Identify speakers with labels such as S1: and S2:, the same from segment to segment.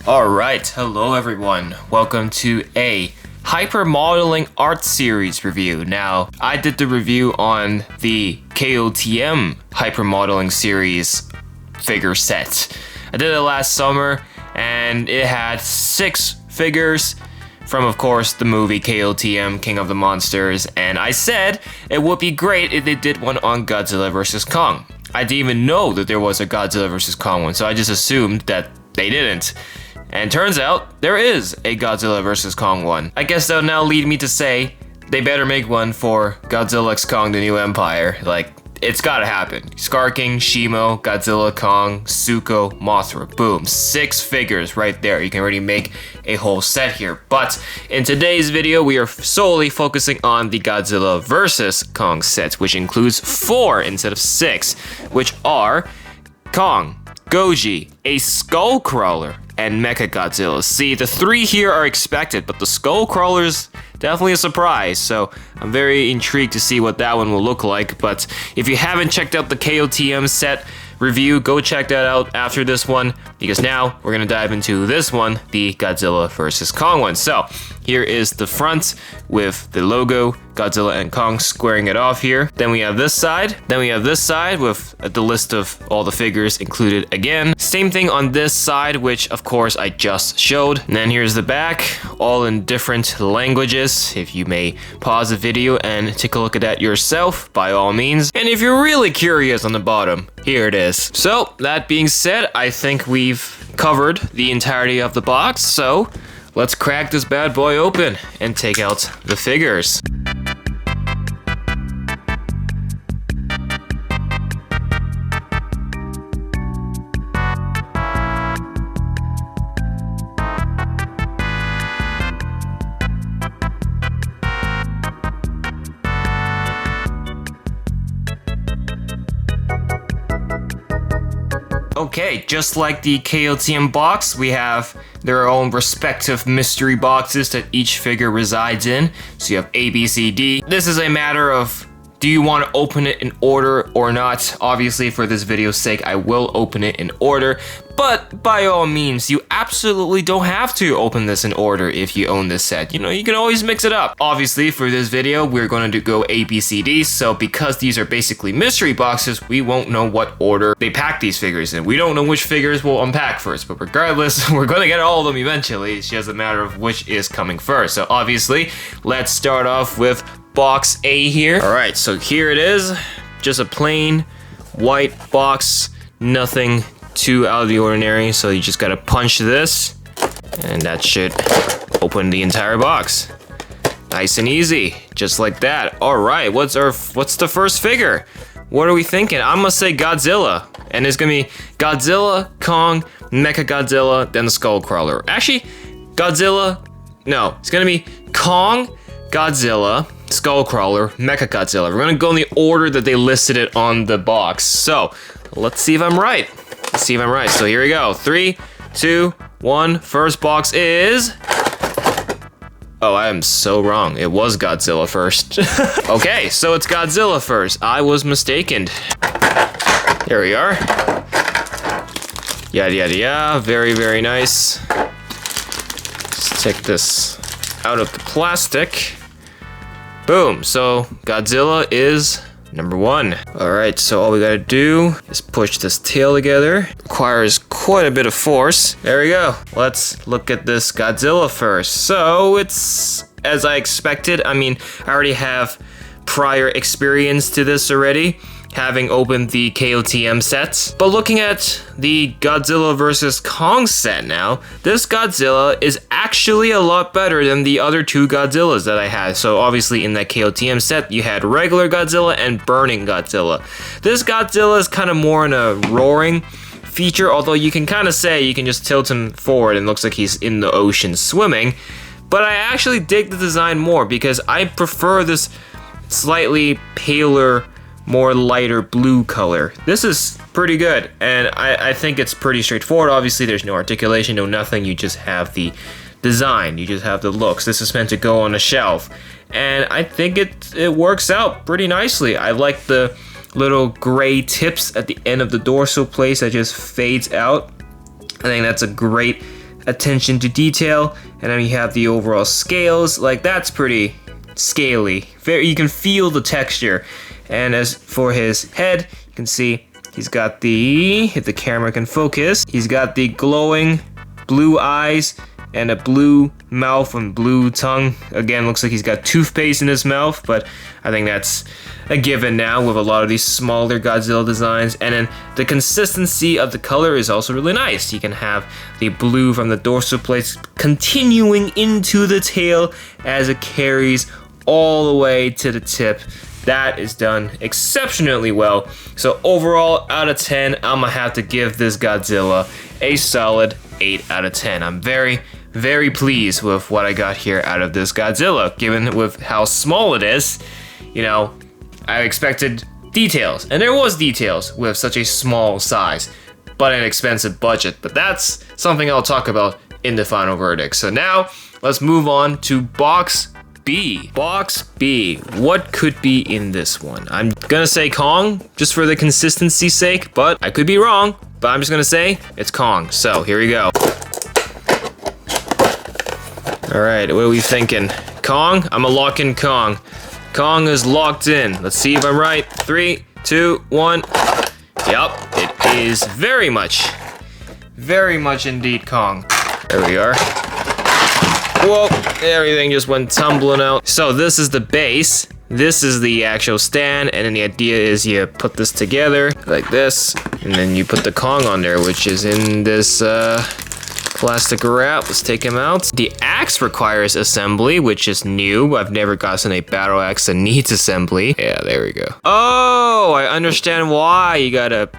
S1: Alright, hello everyone. Welcome to a hypermodeling art series review. Now, I did the review on the KOTM hypermodeling series figure set. I did it last summer and it had 6 figures from, of course, the movie KOTM, King of the Monsters, and I said it would be great if they did one on Godzilla vs. Kong. I didn't even know that there was a Godzilla vs. Kong one, so I just assumed that they didn't. And turns out, there is a Godzilla vs. Kong one. I guess that'll now lead me to say, they better make one for Godzilla x Kong: The New Empire. Like, it's gotta happen. Scar King, Shimo, Godzilla, Kong, Suko, Mothra. Boom. 6 figures right there. You can already make a whole set here. But in today's video, we are solely focusing on the Godzilla vs. Kong set, which includes 4 instead of 6, which are Kong, Goji, a Skullcrawler, and Mechagodzilla. See, the 3 here are expected, but the Skullcrawler's definitely a surprise, so I'm very intrigued to see what that one will look like. But if you haven't checked out the KOTM set review, go check that out after this one, because now we're gonna dive into this one, the Godzilla vs. Kong one. So here is the front with the logo, Godzilla and Kong squaring it off here. Then we have this side. Then we have this side with the list of all the figures included again. Same thing on this side, which of course I just showed. And then here's the back, all in different languages. If you may pause the video and take a look at that yourself, by all means. And if you're really curious on the bottom, here it is. So that being said, I think we've covered the entirety of the box. So let's crack this bad boy open and take out the figures. Okay, just like the KOTM box, we have their own respective mystery boxes that each figure resides in. So you have A, B, C, D. This is a matter of, do you want to open it in order or not? Obviously, for this video's sake, I will open it in order. But by all means, you absolutely don't have to open this in order if you own this set. You know, you can always mix it up. Obviously, for this video, we're going to go A, B, C, D. So because these are basically mystery boxes, we won't know what order they pack these figures in. We don't know which figures we'll unpack first. But regardless, we're going to get all of them eventually. It's just a matter of which is coming first. So obviously, let's start off with box A here. All right, so here it is. Just a plain white box. Nothing too out of the ordinary, so you just gotta punch this and that should open the entire box. Nice and easy, just like that. All right, what's the first figure? What are we thinking? I'm gonna say Godzilla, and it's gonna be Godzilla, Kong, Mechagodzilla, then the Skullcrawler. Actually, Godzilla, no, it's gonna be Kong, Godzilla, Skullcrawler, Mechagodzilla. We're gonna go in the order that they listed it on the box. So let's see if I'm right. Let's see if I'm right. So here we go. 3, 2, 1. First box is... Oh, I am so wrong. It was Godzilla first. Okay, so it's Godzilla first. I was mistaken. There we are. Yada, yada, yada. Very, very nice. Let's take this out of the plastic. Boom. So Godzilla is number 1. Alright, so all we gotta do is push this tail together. Requires quite a bit of force. There we go. Let's look at this Godzilla first. So it's as I expected. I mean, I already have prior experience to this already, having opened the KOTM sets. But looking at the Godzilla vs. Kong set now, this Godzilla is actually a lot better than the other 2 Godzillas that I had. So obviously in that KOTM set, you had regular Godzilla and burning Godzilla. This Godzilla is kind of more in a roaring feature, although you can kind of say you can just tilt him forward and it looks like he's in the ocean swimming. But I actually dig the design more because I prefer this slightly paler, more lighter blue color. This is pretty good, and I think it's pretty straightforward. Obviously, there's no articulation, no nothing. You just have the design. You just have the looks. This is meant to go on a shelf, and I think it works out pretty nicely. I like the little gray tips at the end of the dorsal place that just fades out. I think that's a great attention to detail. And then you have the overall scales, like that's pretty scaly. You can feel the texture. And as for his head, you can see he's got the, if the camera can focus, he's got the glowing blue eyes and a blue mouth and blue tongue. Again, looks like he's got toothpaste in his mouth, but I think that's a given now with a lot of these smaller Godzilla designs. And then the consistency of the color is also really nice. You can have the blue from the dorsal plates continuing into the tail as it carries all the way to the tip. That is done exceptionally well. So overall, out of 10, I'm gonna have to give this Godzilla a solid 8 out of 10. I'm very pleased with what I got here out of this Godzilla, given with how small it is. You know, I expected details, and there was details with such a small size, but an expensive budget. But that's something I'll talk about in the final verdict. So now, let's move on to Box B. Box B. What could be in this one? I'm gonna say Kong, just for the consistency's sake, but I could be wrong. But I'm just gonna say it's Kong. So here we go. Alright, what are we thinking? Kong? I'm gonna lock in Kong. Kong is locked in. Let's see if I'm right. 3, 2, 1. Yep, it is very much indeed Kong. There we are. Whoa, everything just went tumbling out. So this is the base. This is the actual stand, and then the idea is you put this together like this, and then you put the Kong on there, which is in this plastic wrap. Let's take him out. The axe requires assembly, which is new. I've never gotten a battle axe that needs assembly. Yeah, there we go. Oh, I understand why you gotta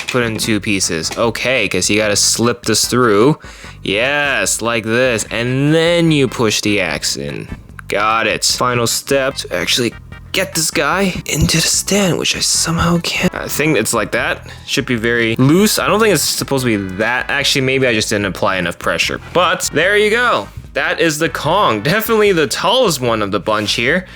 S1: put in 2 pieces. Okay, because you gotta slip this through. Yes, like this. And then you push the axe in. Got it. Final step to actually get this guy into the stand, which I somehow can't. I think it's like that. Should be very loose. I don't think it's supposed to be that. Actually, maybe I just didn't apply enough pressure. But there you go. That is the Kong. Definitely the tallest one of the bunch here,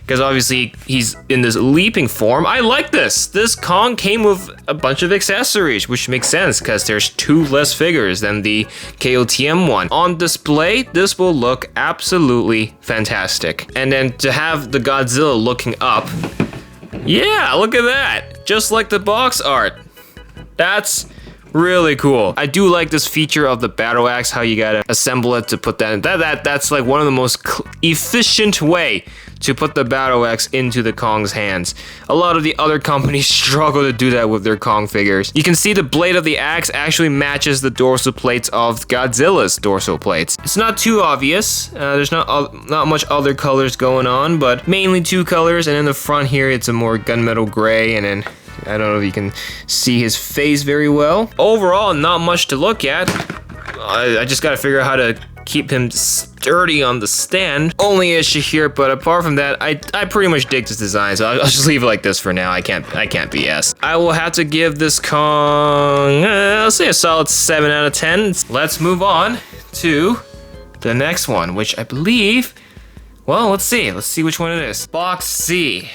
S1: because obviously he's in this leaping form. I like this. This Kong came with a bunch of accessories, which makes sense because there's 2 less figures than the KOTM one. On display, this will look absolutely fantastic. And then to have the Godzilla looking up, yeah, look at that. Just like the box art. That's really cool. I do like this feature of the battle axe, how you gotta assemble it to put that in. That's like one of the most efficient way to put the battle axe into the Kong's hands. A lot of the other companies struggle to do that with their Kong figures. You can see the blade of the axe actually matches the dorsal plates of Godzilla's dorsal plates. It's not too obvious. There's not much other colors going on, but mainly 2 colors. And in the front here, it's a more gunmetal gray, and then I don't know if you can see his face very well. Overall, not much to look at. I just gotta figure out how to keep him sturdy on the stand. Only issue here, but apart from that, I pretty much dig this design, so I'll just leave it like this for now. I can't BS. I will have to give this Kong, I'll say a solid 7 out of 10. Let's move on to the next one, which I believe, well, let's see which one it is. Box C.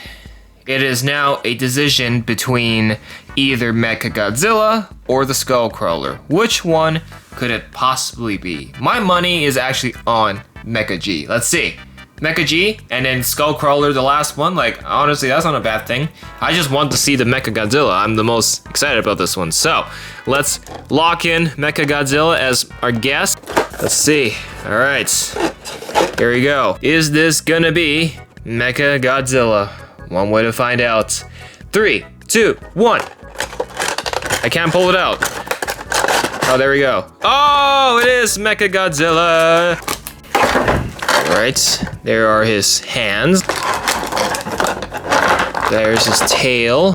S1: It is now a decision between either Mechagodzilla or the Skullcrawler. Which one could it possibly be? My money is actually on Mecha G. Let's see. Mecha G and then Skullcrawler, the last one. Like, honestly, that's not a bad thing. I just want to see the Mechagodzilla. I'm the most excited about this one. So, let's lock in Mechagodzilla as our guest. Let's see. All right. Here we go. Is this gonna be Mechagodzilla? One way to find out. 3, 2, 1. I can't pull it out. Oh, there we go. Oh, it is Mechagodzilla. All right, there are his hands. There's his tail.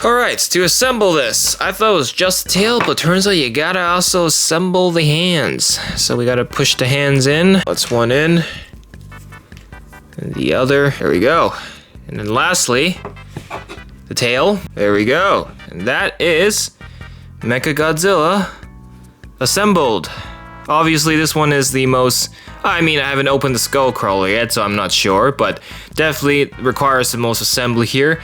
S1: All right, to assemble this, I thought it was just tail, but turns out you gotta also assemble the hands. So we gotta push the hands in. Let's one in. And the other, there we go. And then lastly, the tail. There we go. And that is Mechagodzilla assembled. Obviously, this one is the most... I mean, I haven't opened the Skullcrawler yet, so I'm not sure, but definitely requires the most assembly here.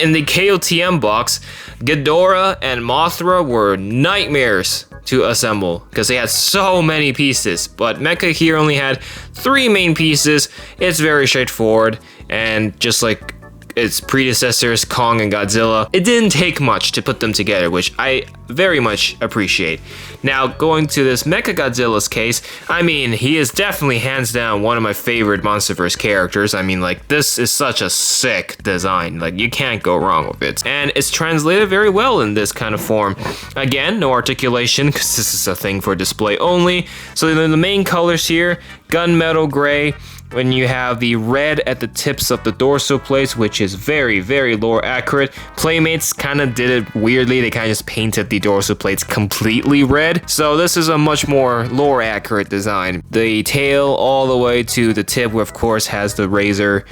S1: In the KOTM box, Ghidorah and Mothra were nightmares to assemble because they had so many pieces. But Mecha here only had 3 main pieces. It's very straightforward, and just like its predecessors, Kong and Godzilla, it didn't take much to put them together, which I very much appreciate. Now, going to this Mechagodzilla's case, I mean, he is definitely hands down one of my favorite MonsterVerse characters. I mean, like, this is such a sick design. Like, you can't go wrong with it. And it's translated very well in this kind of form. Again, no articulation, because this is a thing for display only. So the main colors here, gunmetal gray, when you have the red at the tips of the dorsal plates, which is very, very lore accurate. Playmates kind of did it weirdly. They kind of just painted the dorsal plates completely red. So this is a much more lore accurate design. The tail all the way to the tip, of course, has the razor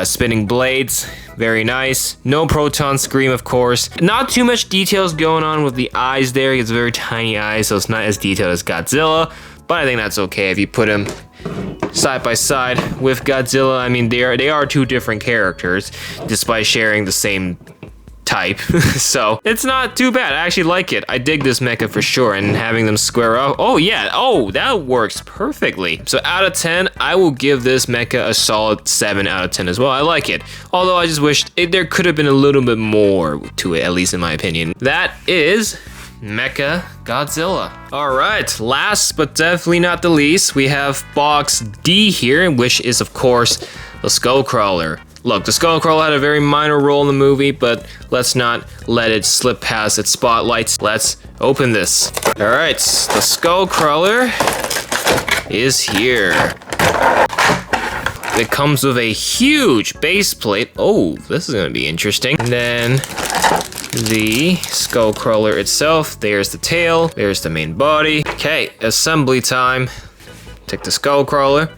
S1: spinning blades. Very nice. No proton scream, of course. Not too much details going on with the eyes there. It's very tiny eyes, so it's not as detailed as Godzilla. But I think that's okay if you put him side by side with Godzilla. I mean, they are 2 different characters, despite sharing the same type. So it's not too bad. I actually like it. I dig this mecha for sure, and having them square up. Oh yeah, oh, that works perfectly. So out of 10, I will give this mecha a solid 7 out of 10 as well. I like it. Although I just wish there could have been a little bit more to it, at least in my opinion. That is Mechagodzilla. Alright, last but definitely not the least, we have box D here, which is of course the Skullcrawler. Look, the Skullcrawler had a very minor role in the movie, but let's not let it slip past its spotlights. Let's open this. Alright, the Skullcrawler is here. It comes with a huge base plate. Oh, this is gonna be interesting. And then the Skullcrawler itself. There's the tail. There's the main body. Okay, assembly time. Take the Skullcrawler.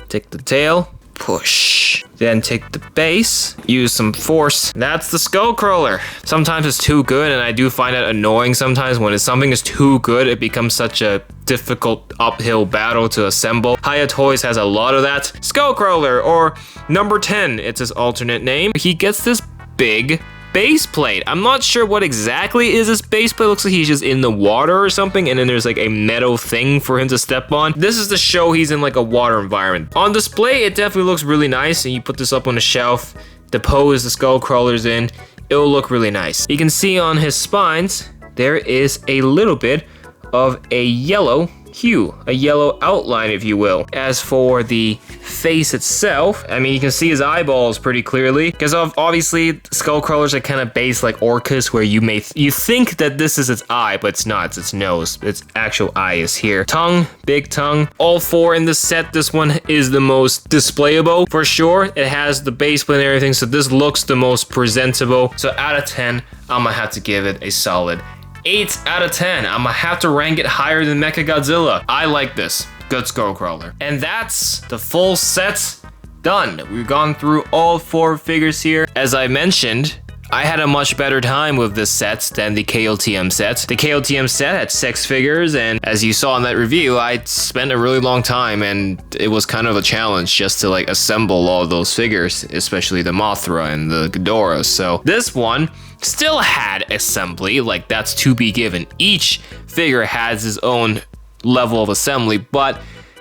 S1: Take the tail. Push. Then take the base. Use some force. That's the Skullcrawler. Sometimes it's too good, and I do find that annoying sometimes when something is too good. It becomes such a difficult uphill battle to assemble. Hiya Toys has a lot of that. Skullcrawler, or number 10, it's his alternate name. He gets this big base plate. I'm not sure what exactly is this base plate. Looks like he's just in the water or something, and then there's like a metal thing for him to step on. This is to show he's in like a water environment. On display, it definitely looks really nice, and you put this up on a shelf, the pose the Skullcrawler's in, it'll look really nice. You can see on his spines, there is a little bit of a yellow hue, a yellow outline, if you will. As for the face itself, I mean, you can see his eyeballs pretty clearly, because obviously Skullcrawlers are kind of based like orcas, where you think that this is its eye, but it's not. It's its nose. Its actual eye is here. Tongue, big tongue. All 4 in this set. This one is the most displayable for sure. It has the base plate and everything, so this looks the most presentable. So out of 10, I'm gonna have to give it a solid 8 out of 10. I'm gonna have to rank it higher than Mechagodzilla. I like this. Good Skullcrawler. And that's the full set done. We've gone through all 4 figures here. As I mentioned, I had a much better time with this set than the KOTM set. The KOTM set had 6 figures, and as you saw in that review, I spent a really long time, and it was kind of a challenge just to like assemble all of those figures, especially the Mothra and the Ghidorah. So this one still had assembly, like that's to be given. Each figure has its own level of assembly, but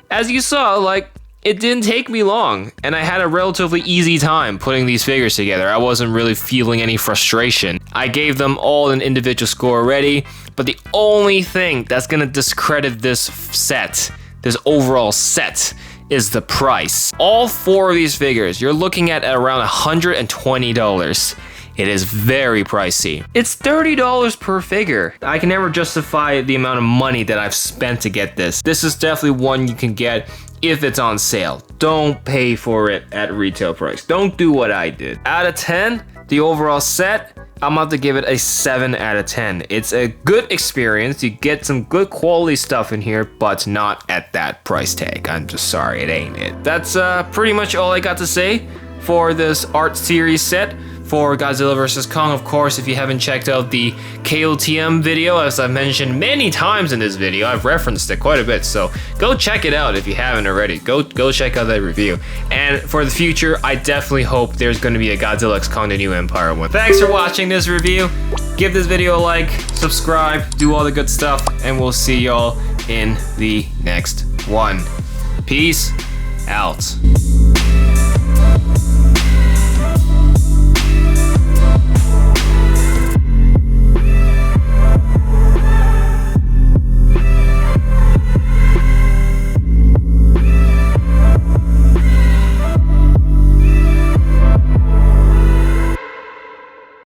S1: as you saw, like, it didn't take me long, and I had a relatively easy time putting these figures together. I wasn't really feeling any frustration. I gave them all an individual score already, but the only thing that's gonna discredit this set, this overall set, is the price. All 4 of these figures, you're looking at around $120. It is very pricey. It's $30 per figure. I can never justify the amount of money that I've spent to get this. This is definitely one you can get if it's on sale. Don't pay for it at retail price. Don't do what I did. Out of 10, the overall set, I'm about to give it a 7 out of 10. It's a good experience. You get some good quality stuff in here, but not at that price tag. I'm just sorry, it ain't it. That's pretty much all I got to say for this art series set for Godzilla vs. Kong. Of course, if you haven't checked out the KOTM video, as I've mentioned many times in this video, I've referenced it quite a bit, so go check it out if you haven't already. Go check out that review. And for the future, I definitely hope there's going to be a Godzilla x Kong: The New Empire one. Thanks for watching this review. Give this video a like, subscribe, do all the good stuff, and we'll see y'all in the next one. Peace out.